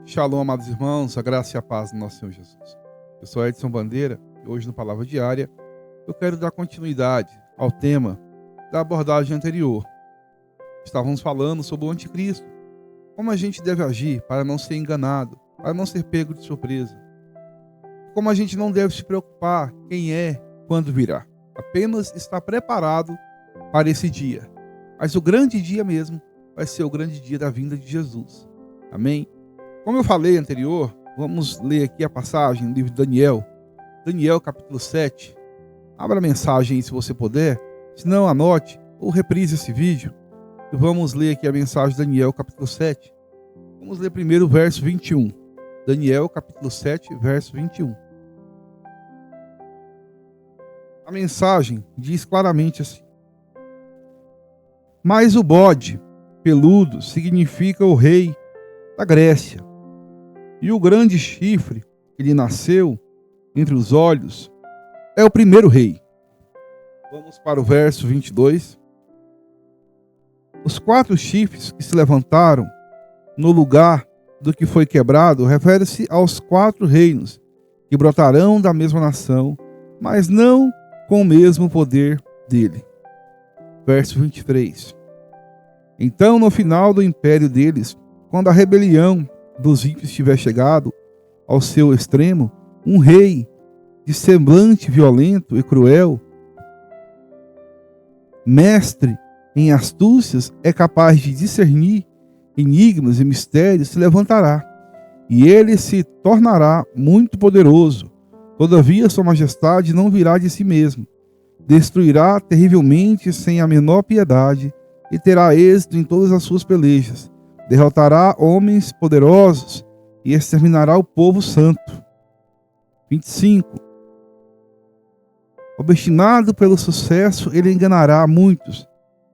Shalom, amados irmãos, a graça e a paz do nosso Senhor Jesus. Eu sou Edson Bandeira e hoje no Palavra Diária eu quero dar continuidade ao tema da abordagem anterior. Estávamos falando sobre o anticristo, como a gente deve agir para não ser enganado, para não ser pego de surpresa. Como a gente não deve se preocupar quem é, quando virá. Apenas estar preparado para esse dia. Mas o grande dia mesmo vai ser o grande dia da vinda de Jesus. Amém? Como eu falei anterior, vamos ler aqui a passagem do livro de Daniel. Daniel capítulo 7. Abra a mensagem aí se você puder. Se não, anote ou reprise esse vídeo. E vamos ler aqui a mensagem de Daniel capítulo 7. Vamos ler primeiro o verso 21. Daniel capítulo 7, verso 21. A mensagem diz claramente assim: mas o bode peludo significa o rei da Grécia, e o grande chifre que lhe nasceu entre os olhos é o primeiro rei. Vamos para o verso 22. Os 4 chifres que se levantaram no lugar do que foi quebrado refere-se aos 4 reinos que brotarão da mesma nação, mas não com o mesmo poder dele. Verso 23. Então, no final do império deles, quando a rebelião dos ímpios tiver chegado ao seu extremo, um rei de semblante violento e cruel, mestre em astúcias, é capaz de discernir enigmas e mistérios, se levantará, e ele se tornará muito poderoso. Todavia sua majestade não virá de si mesmo, destruirá terrivelmente sem a menor piedade e terá êxito em todas as suas pelejas. Derrotará homens poderosos e exterminará o povo santo. 25. Obstinado pelo sucesso, ele enganará muitos,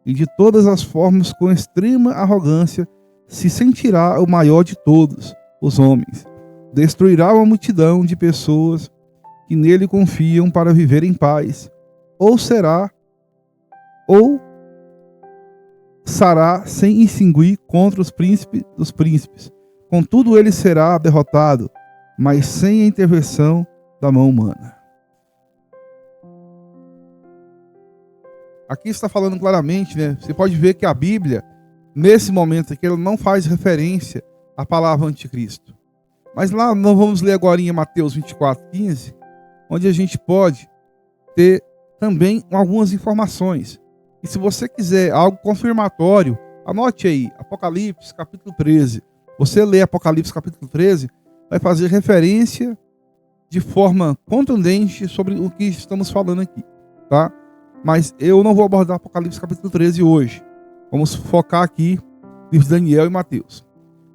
e de todas as formas, com extrema arrogância, se sentirá o maior de todos os homens. Destruirá uma multidão de pessoas que nele confiam para viver em paz. Ou será sem extinguir contra os príncipes dos príncipes. Contudo, ele será derrotado, mas sem a intervenção da mão humana. Aqui está falando claramente, né? Você pode ver que a Bíblia, nesse momento aqui, ela não faz referência à palavra anticristo. Mas lá nós vamos ler agora em Mateus 24:15, onde a gente pode ter também algumas informações. E se você quiser algo confirmatório, anote aí, Apocalipse capítulo 13. Você lê Apocalipse capítulo 13, vai fazer referência de forma contundente sobre o que estamos falando aqui, tá? Mas eu não vou abordar Apocalipse capítulo 13 hoje. Vamos focar aqui em Daniel e Mateus.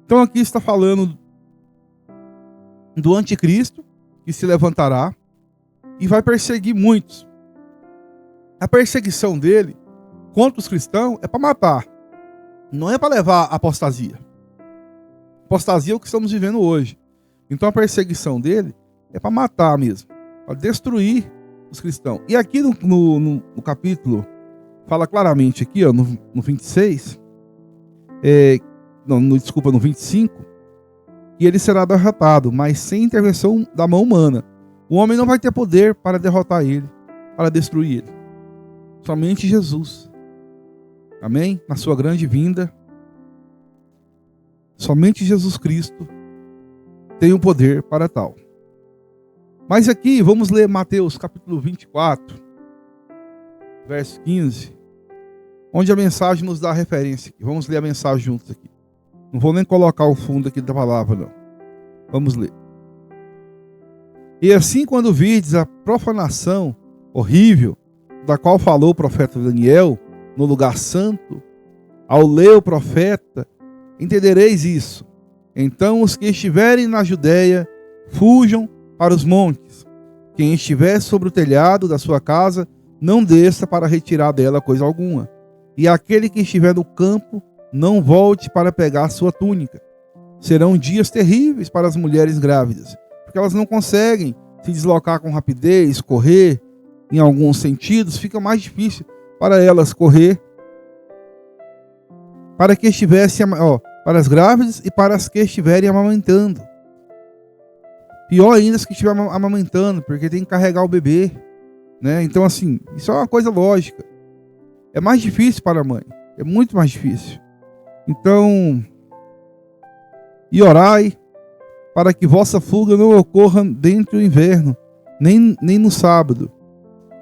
Então aqui está falando do anticristo que se levantará e vai perseguir muitos. A perseguição dele contra os cristãos é para matar, não é para levar a apostasia. Apostasia é o que estamos vivendo hoje. Então a perseguição dele é para matar mesmo, para destruir os cristãos. E aqui no capítulo, fala claramente aqui, ó, no 26, no 25, que ele será derrotado, mas sem intervenção da mão humana. O homem não vai ter poder para derrotar ele, para destruir ele. Somente Jesus. Amém? Na sua grande vinda, somente Jesus Cristo tem o poder para tal. Mas aqui, vamos ler Mateus capítulo 24, verso 15, onde a mensagem nos dá referência. Vamos ler a mensagem juntos aqui. Não vou nem colocar o fundo aqui da palavra, não. Vamos ler. E assim, quando virdes a profanação horrível, da qual falou o profeta Daniel, no lugar santo, ao ler o profeta, entendereis isso. Então os que estiverem na Judéia, fujam para os montes. Quem estiver sobre o telhado da sua casa, não desça para retirar dela coisa alguma. E aquele que estiver no campo, não volte para pegar sua túnica. Serão dias terríveis para as mulheres grávidas, porque elas não conseguem se deslocar com rapidez, correr. Em alguns sentidos, fica mais difícil para elas correr. Para para as grávidas e para as que estiverem amamentando. Pior ainda as que estiverem amamentando, porque tem que carregar o bebê, né? Então, assim, isso é uma coisa lógica. É mais difícil para a mãe, é muito mais difícil. Então, e orai para que vossa fuga não ocorra dentro do inverno, nem no sábado,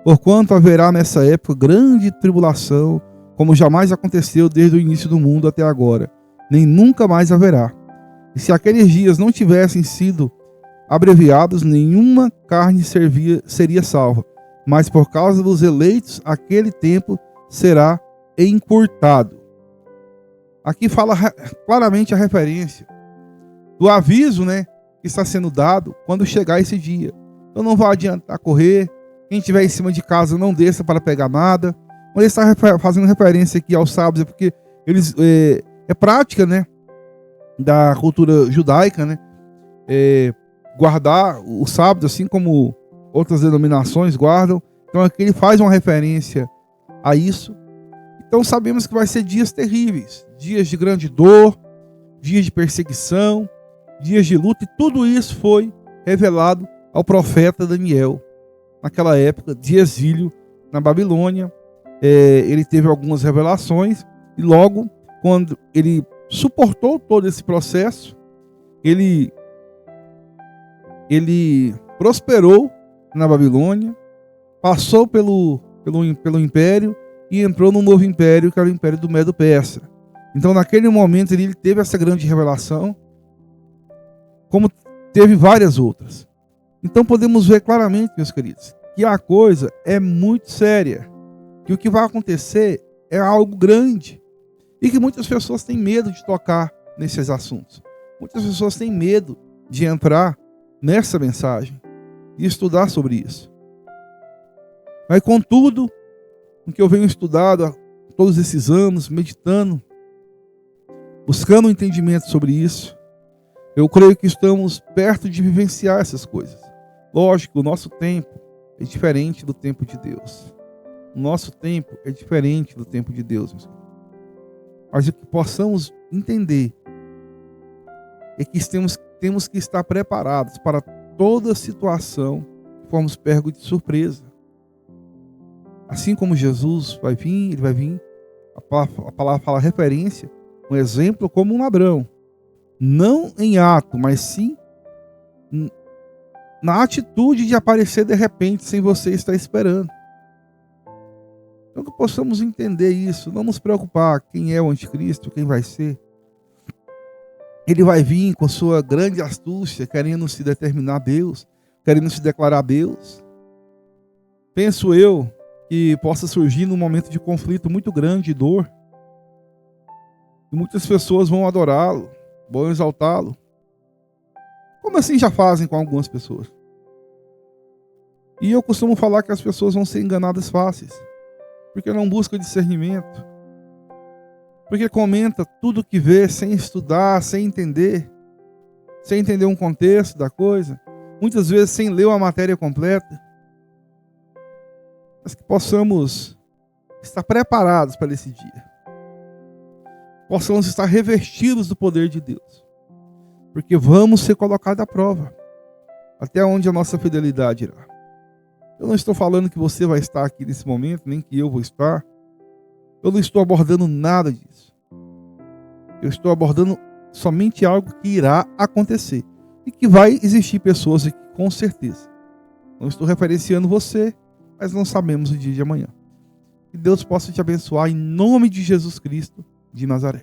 porquanto haverá nessa época grande tribulação, como jamais aconteceu desde o início do mundo até agora, nem nunca mais haverá. E se aqueles dias não tivessem sido abreviados, nenhuma carne seria salva, mas por causa dos eleitos, aquele tempo será encurtado. Aqui fala claramente a referência do aviso, né, que está sendo dado quando chegar esse dia. Então não vai adiantar correr. Quem estiver em cima de casa não desça para pegar nada. Quando ele está fazendo referência aqui aos sábados, é porque eles é prática, né, da cultura judaica, né, guardar o sábado, assim como outras denominações guardam. Então aqui ele faz uma referência a isso. Então sabemos que vai ser dias terríveis, dias de grande dor, dias de perseguição, dias de luta, e tudo isso foi revelado ao profeta Daniel naquela época de exílio na Babilônia. Ele teve algumas revelações, e logo quando ele suportou todo esse processo, ele prosperou na Babilônia, passou pelo império e entrou no novo império, que era o império do Medo-Persa. Então naquele momento ele teve essa grande revelação, como teve várias outras. Então podemos ver claramente, meus queridos, que a coisa é muito séria, que o que vai acontecer é algo grande, e que muitas pessoas têm medo de tocar nesses assuntos. Muitas pessoas têm medo de entrar nessa mensagem e estudar sobre isso. Mas contudo, o que eu venho estudando há todos esses anos, meditando, buscando um entendimento sobre isso, eu creio que estamos perto de vivenciar essas coisas. Lógico, o nosso tempo é diferente do tempo de Deus. O nosso tempo é diferente do tempo de Deus. Mas o que possamos entender é que temos que estar preparados para toda situação que formos pegos de surpresa. Assim como Jesus vai vir, ele vai vir, a palavra fala referência, um exemplo como um ladrão. Não em ato, mas sim na atitude de aparecer de repente, sem você estar esperando. Então que possamos entender isso, não nos preocupar quem é o anticristo, quem vai ser. Ele vai vir com sua grande astúcia, querendo se determinar a Deus, querendo se declarar a Deus. Penso eu que possa surgir num momento de conflito muito grande, de dor, e muitas pessoas vão adorá-lo, vão exaltá-lo, como assim já fazem com algumas pessoas. E eu costumo falar que as pessoas vão ser enganadas fáceis, porque não buscam discernimento, porque comenta tudo que vê sem estudar, sem entender um contexto da coisa, muitas vezes sem ler a matéria completa. Mas que possamos estar preparados para esse dia, possamos estar revestidos do poder de Deus, porque vamos ser colocados à prova, até onde a nossa fidelidade irá. Eu não estou falando que você vai estar aqui nesse momento, nem que eu vou estar. Eu não estou abordando nada disso. Eu estou abordando somente algo que irá acontecer, e que vai existir pessoas aqui, com certeza. Não estou referenciando você, mas não sabemos o dia de amanhã. Que Deus possa te abençoar em nome de Jesus Cristo de Nazaré.